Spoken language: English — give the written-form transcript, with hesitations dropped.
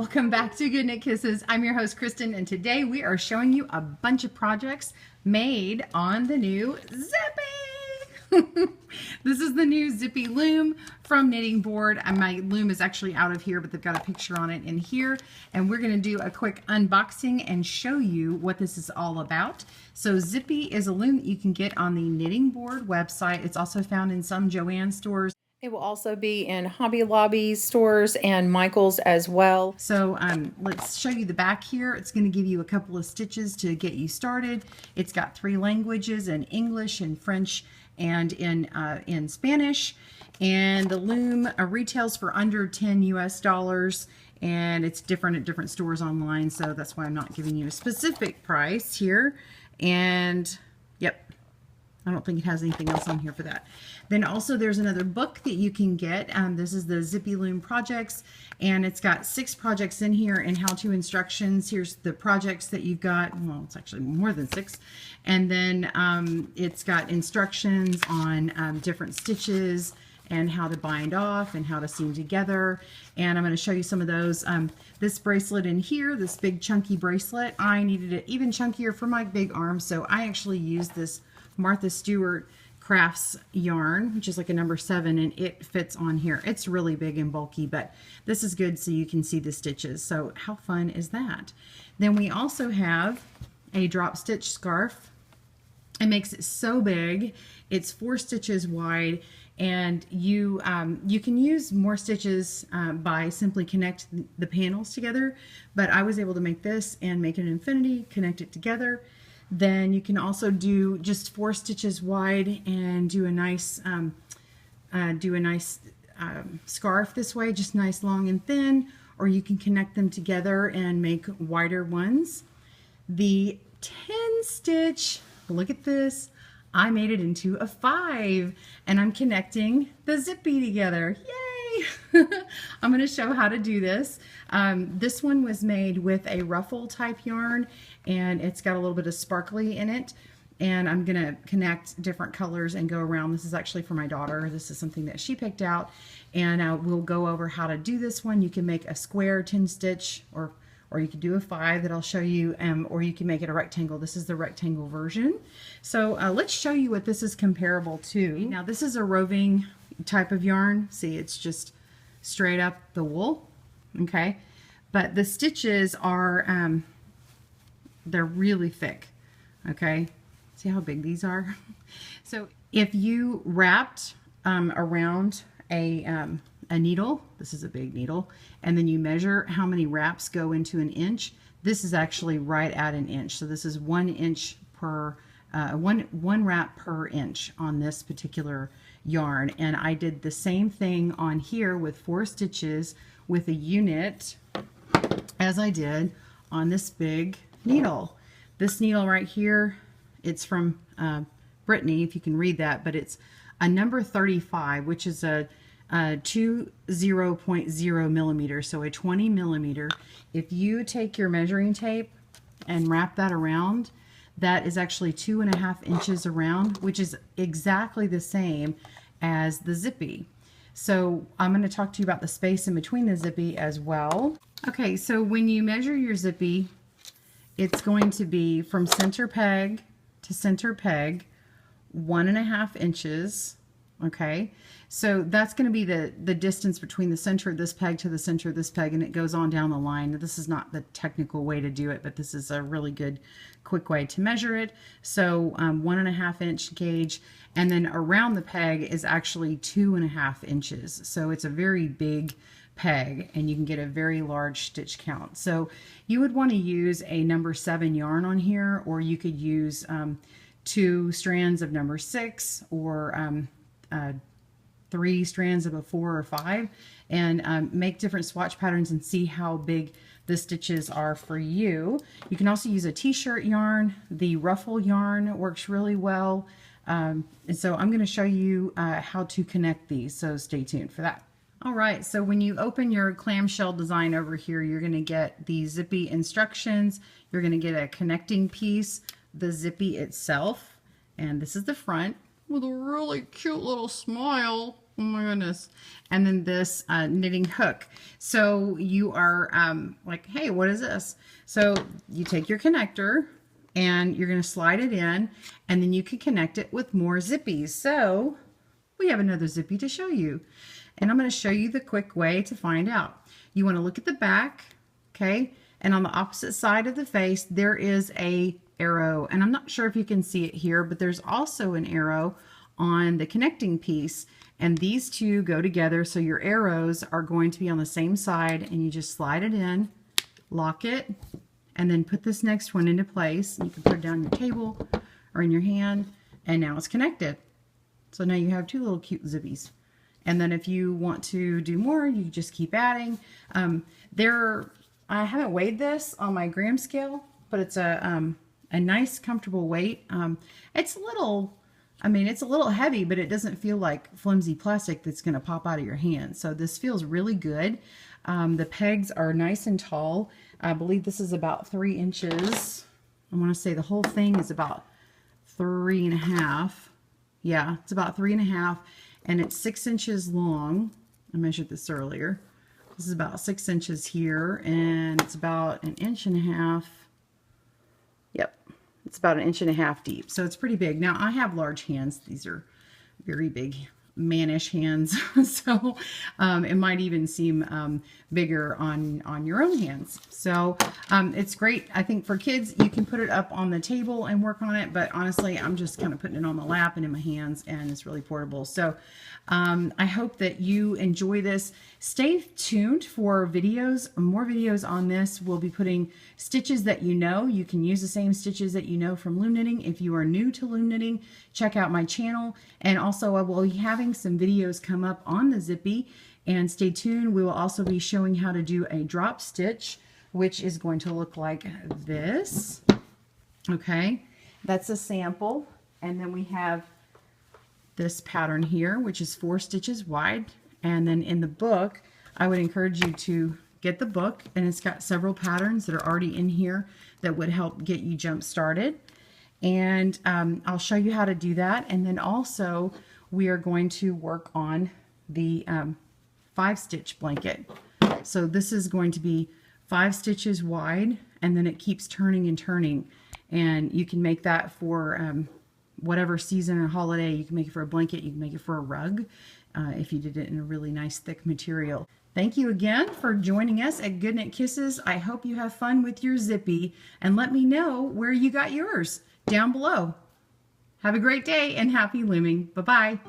Welcome back to GoodKnitKisses. I'm your host Kristen, and today we are showing you a bunch of projects made on the new Zippy. This is the new Zippy Loom from Knitting Board. And my loom is actually out of here, but they've got a picture on it in here. And we're going to do a quick unboxing and show you what this is all about. So Zippy is a loom that you can get on the Knitting Board website. It's also found in some Joann stores. It will also be in Hobby Lobby stores and Michael's as well. So let's show you the back here. It's going to give you a couple of stitches to get you started. It's got 3 languages, in English, in French, and in Spanish. And the loom retails for under $10 US, and it's different at different stores online, so that's why I'm not giving you a specific price here. And yep, I don't think it has anything else on here for that. Then also there's another book that you can get. This is the Zippy Loom Projects, and it's got 6 projects in here and how-to instructions. Here's the projects that you've got. Well, it's actually more than 6. And then it's got instructions on different stitches and how to bind off and how to seam together. And I'm going to show you some of those. This bracelet in here, this big chunky bracelet, I needed it even chunkier for my big arms, so I actually used this Martha Stewart Crafts yarn, which is like a number 7, and it fits on here. It's really big and bulky, but this is good so you can see the stitches. So how fun is that? Then we also have a drop stitch scarf. It makes it so big. It's 4 stitches wide, and you can use more stitches by simply connect the panels together, but I was able to make this and make an infinity, connect it together. Then you can also do just 4 stitches wide and do a nice scarf this way, just nice long and thin, or you can connect them together and make wider ones. The 10 stitch, look at this, I made it into a 5, and I'm connecting the Zippy together. Yay! I'm going to show how to do this. This one was made with a ruffle type yarn, and it's got a little bit of sparkly in it, and I'm going to connect different colors and go around. This is actually for my daughter. This is something that she picked out, and we'll go over how to do this one. You can make a square 10 stitch, or you could do a 5 that I'll show you, or you can make it a rectangle. This is the rectangle version. So let's show you what this is comparable to. Now this is a roving type of yarn. See, it's just straight up the wool, okay? But the stitches are, they're really thick, okay? See how big these are? So if you wrapped around a needle, this is a big needle, and then you measure how many wraps go into an inch, this is actually right at an inch. So this is 1 inch per, one wrap per inch on this particular yarn. And I did the same thing on here with 4 stitches with a unit as I did on this big needle. This needle right here, it's from Brittany, if you can read that, but it's a number 35, which is a 20.0 millimeters, so a 20 millimeter. If you take your measuring tape and wrap that around, that is actually 2.5 inches around, which is exactly the same as the Zippy. So I'm going to talk to you about the space in between the Zippy as well. Okay, so when you measure your Zippy, it's going to be from center peg to center peg, 1.5 inches. Okay, so that's going to be the distance between the center of this peg to the center of this peg, and it goes on down the line. This is not the technical way to do it, but this is a really good quick way to measure it. So 1.5 inch gauge, and then around the peg is actually 2.5 inches. So it's a very big peg, and you can get a very large stitch count. So you would want to use a number 7 yarn on here, or you could use 2 strands of number 6, or 3 strands of a 4 or 5, and make different swatch patterns and see how big the stitches are for you. You can also use a t-shirt yarn. The ruffle yarn works really well, and so I'm going to show you how to connect these, so stay tuned for that. All right, so when you open your clamshell design over here, you're going to get the Zippy instructions. You're going to get a connecting piece, the Zippy itself, and this is the front with a really cute little smile. Oh my goodness. And then this knitting hook. So you are like, hey, what is this? So you take your connector and you're going to slide it in, and then you can connect it with more zippies. So we have another zippy to show you. And I'm going to show you the quick way to find out. You want to look at the back, okay? And on the opposite side of the face, there is a arrow. And I'm not sure if you can see it here, but there's also an arrow on the connecting piece. And these two go together, so your arrows are going to be on the same side, and you just slide it in, lock it, and then put this next one into place. You can put it down your table or in your hand, and now it's connected. So now you have two little cute zippies. And then if you want to do more, you just keep adding. I haven't weighed this on my gram scale, but it's a nice, comfortable weight. It's a little, it's a little heavy, but it doesn't feel like flimsy plastic that's going to pop out of your hand. So this feels really good. The pegs are nice and tall. I believe this is about 3 inches. I want to say the whole thing is about 3.5. Yeah, it's about 3.5, and it's 6 inches long. I measured this earlier. This is about 6 inches here, and it's about 1.5 inches. Yep, it's about 1.5 inches deep, so it's pretty big. Now I have large hands. These are very big mannish hands, so it might even seem bigger on your own hands. So it's great. I think for kids, you can put it up on the table and work on it, but honestly, I'm just kind of putting it on my lap and in my hands, and it's really portable. So I hope that you enjoy this. Stay tuned for videos, more videos on this. We'll be putting stitches that you know. You can use the same stitches that you know from loom knitting. If you are new to loom knitting, check out my channel. And also I will be having some videos come up on the Zippy, and stay tuned. We will also be showing how to do a drop stitch, which is going to look like this. Okay, that's a sample. And then we have this pattern here, which is 4 stitches wide. And then in the book, I would encourage you to get the book, and it's got several patterns that are already in here that would help get you jump started. And I'll show you how to do that. And then also we are going to work on the 5-stitch blanket. So this is going to be 5 stitches wide, and then it keeps turning and turning. And you can make that for whatever season or holiday. You can make it for a blanket, you can make it for a rug if you did it in a really nice thick material. Thank you again for joining us at GoodKnitKisses. I hope you have fun with your Zippy, and let me know where you got yours down below. Have a great day and happy looming. Bye-bye.